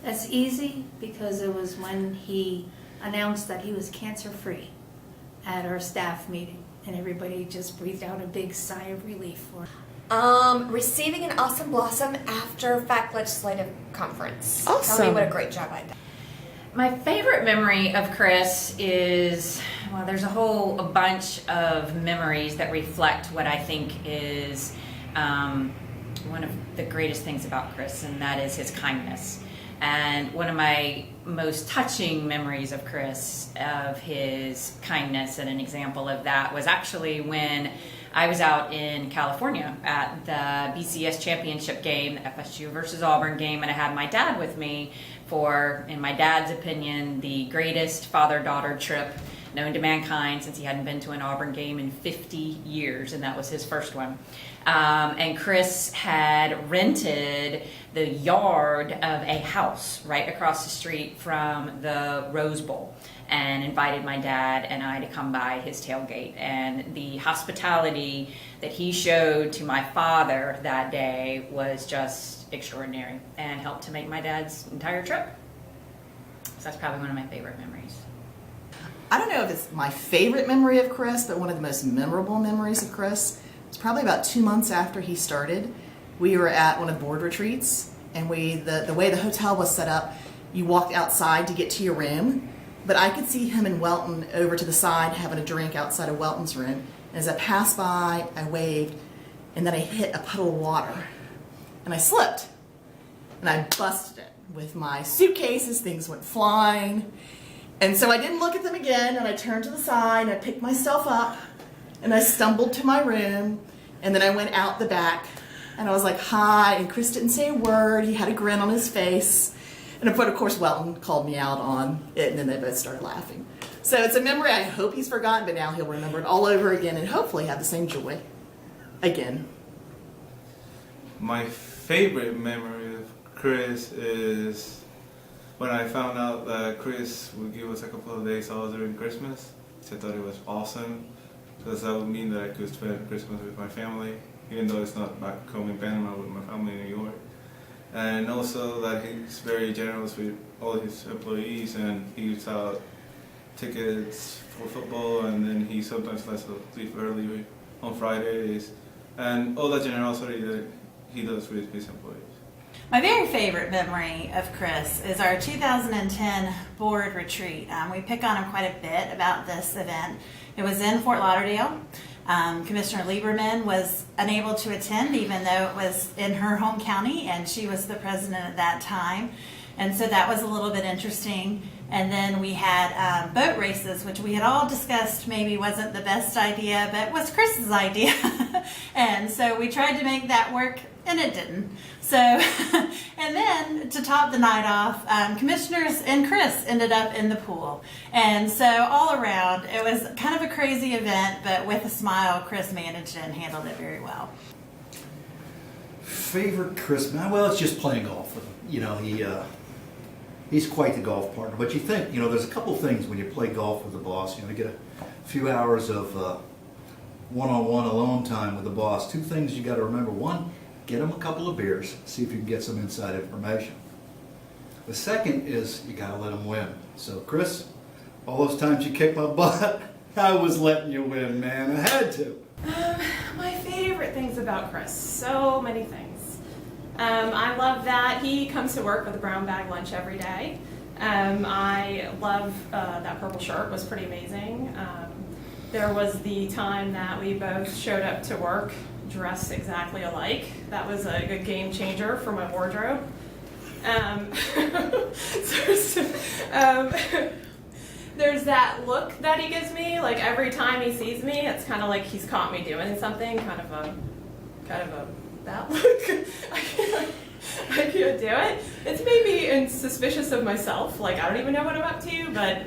That's easy because it was when he announced that he was cancer-free at our staff meeting, and everybody just breathed out a big sigh of relief for receiving an Awesome Blossom after FACT Legislative Conference. Awesome. Tell me what a great job I did. My favorite memory of Chris is, well, there's a bunch of memories that reflect what I think is one of the greatest things about Chris, and that is his kindness. And one of my most touching memories of Chris, of his kindness, and an example of that was actually when I was out in California at the BCS championship game, the FSU versus Auburn game, and I had my dad with me for, in my dad's opinion, the greatest father-daughter trip known to mankind, since he hadn't been to an Auburn game in 50 years, and that was his first one. And Chris had rented the yard of a house right across the street from the Rose Bowl and invited my dad and I to come by his tailgate. And the hospitality that he showed to my father that day was just extraordinary and helped to make my dad's entire trip. So that's probably one of my favorite memories. I don't know if it's my favorite memory of Chris, but one of the most memorable memories of Chris was probably about 2 months after he started. We were at one of the board retreats, and the way the hotel was set up, you walked outside to get to your room, but I could see him and Welton over to the side having a drink outside of Welton's room. And as I passed by, I waved, and then I hit a puddle of water, and I slipped, and I busted it with my suitcases. Things went flying. And so I didn't look at them again, and I turned to the side, and I picked myself up, and I stumbled to my room, and then I went out the back, and I was like, hi, and Chris didn't say a word. He had a grin on his face. And of course, Welton called me out on it, and then they both started laughing. So it's a memory I hope he's forgotten, but now he'll remember it all over again and hopefully have the same joy again. My favorite memory of Chris is when I found out that Chris would give us a couple of days off during Christmas. So I thought it was awesome, because that would mean that I could spend Christmas with my family, even though it's not back home in Panama with my family in New York. And also that he's very generous with all his employees, and he gives out tickets for football, and then he sometimes lets us leave early on Fridays, and all that generosity that he does with his employees. My very favorite memory of Chris is our 2010 board retreat. We pick on him quite a bit about this event. It was in Fort Lauderdale. Commissioner Lieberman was unable to attend, even though it was in her home county, and she was the president at that time. And so that was a little bit interesting. And then we had boat races, which we had all discussed maybe wasn't the best idea, but was Chris's idea. And so we tried to make that work, and it didn't. So, and then to top the night off, commissioners and Chris ended up in the pool. And so all around, it was kind of a crazy event, but with a smile, Chris managed and handled it very well. Favorite Chris, well, it's just playing golf with him. You know, he's quite the golf partner. But you think, you know, there's a couple things when you play golf with the boss. You know, you get a few hours of one-on-one alone time with the boss. Two things you got to remember. One, get him a couple of beers, see if you can get some inside information. The second is you got to let him win. So, Chris, all those times you kicked my butt, I was letting you win, man. I had to. My favorite things about Chris, so many things. I love that he comes to work with a brown bag lunch every day. I love that purple shirt, was pretty amazing. There was the time that we both showed up to work dressed exactly alike. That was a good game changer for my wardrobe. There's that look that he gives me, like every time he sees me, it's kind of like he's caught me doing something, kind of a that look. I can't do it. It's made me suspicious of myself, like I don't even know what I'm up to, but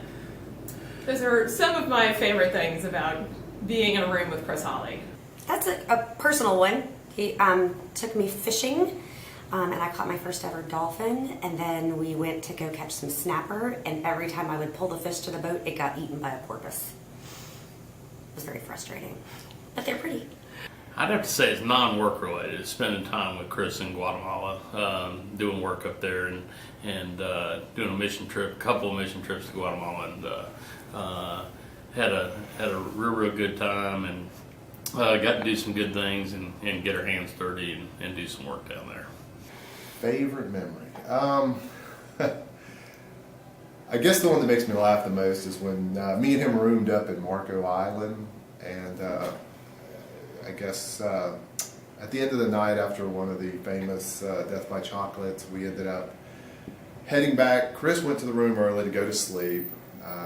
those are some of my favorite things about being in a room with Chris Holley. That's a personal one. He took me fishing, and I caught my first ever dolphin, and then we went to go catch some snapper, and every time I would pull the fish to the boat, it got eaten by a porpoise. It was very frustrating, but they're pretty. I'd have to say it's non-work related. It's spending time with Chris in Guatemala, doing work up there, and doing a couple of mission trips to Guatemala, and had a real good time, and got to do some good things and get our hands dirty and do some work down there. Favorite memory? I guess the one that makes me laugh the most is when me and him roomed up in Marco Island, and I guess at the end of the night, after one of the famous Death by Chocolates, we ended up heading back. Chris went to the room early to go to sleep.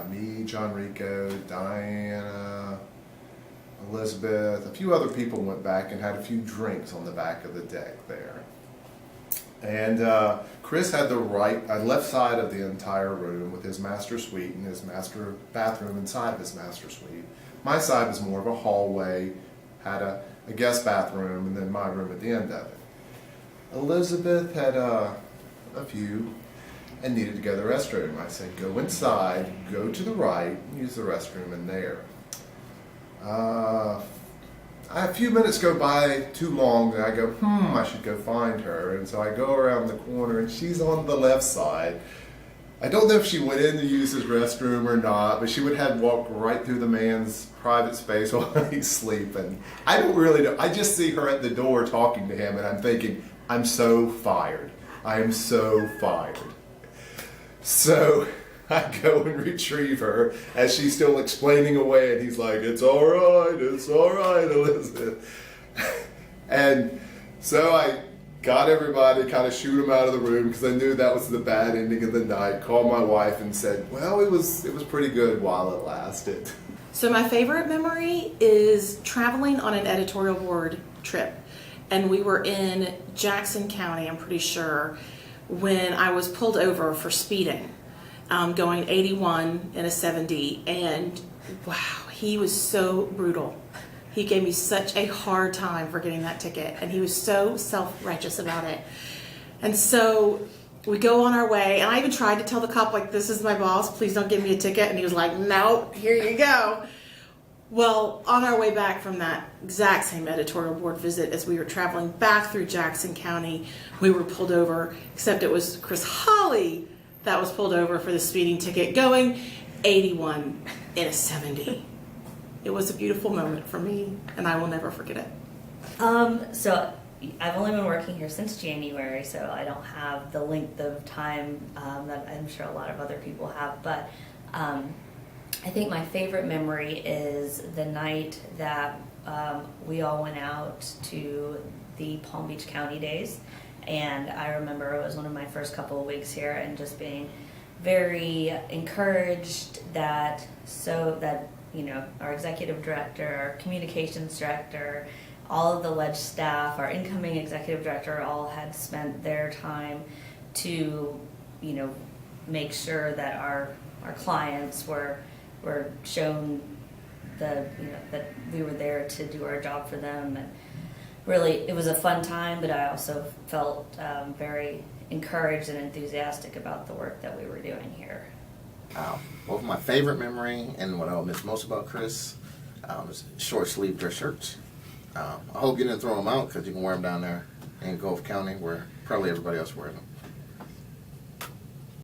Me, John Rico, Diana, Elizabeth, a few other people went back and had a few drinks on the back of the deck there. And Chris had the left side of the entire room with his master suite and his master bathroom inside of his master suite. My side was more of a hallway, had a guest bathroom, and then my room at the end of it. Elizabeth had a few and needed to go to the restroom. I said, go inside, go to the right, use the restroom in there. A few minutes go by too long, and I go, I should go find her. And so I go around the corner, and she's on the left side. I don't know if she went in to use his restroom or not, but she would have walked right through the man's private space while he's sleeping. I don't really know. I just see her at the door talking to him, and I'm thinking, I'm so fired. I am so fired. So I go and retrieve her as she's still explaining away, and he's like, it's all right, Elizabeth. And so I got everybody, kind of shoot them out of the room because I knew that was the bad ending of the night. Called my wife and said, well, it was pretty good while it lasted. So my favorite memory is traveling on an editorial board trip. And we were in Jackson County, I'm pretty sure, when I was pulled over for speeding, going 81 in a 70. And wow, he was so brutal. He gave me such a hard time for getting that ticket, and he was so self-righteous about it. And so we go on our way, and I even tried to tell the cop, like, this is my boss, please don't give me a ticket. And he was like, no, here you go. Well, on our way back from that exact same editorial board visit, as we were traveling back through Jackson County, we were pulled over, except it was Chris Holley that was pulled over for the speeding ticket, going 81 in a 70. It was a beautiful moment for me, and I will never forget it. So I've only been working here since January, so I don't have the length of time that I'm sure a lot of other people have. But I think my favorite memory is the night that we all went out to the Palm Beach County Days. And I remember it was one of my first couple of weeks here, and just being very encouraged that you know, our executive director, our communications director, all of the ledge staff, our incoming executive director, all had spent their time to, you know, make sure that our clients were shown that we were there to do our job for them. And really, it was a fun time, but I also felt very encouraged and enthusiastic about the work that we were doing here. Both my favorite memory and what I'll miss most about Chris is short-sleeved dress shirts. I hope you didn't throw them out because you can wear them down there in Gulf County where probably everybody else wears them.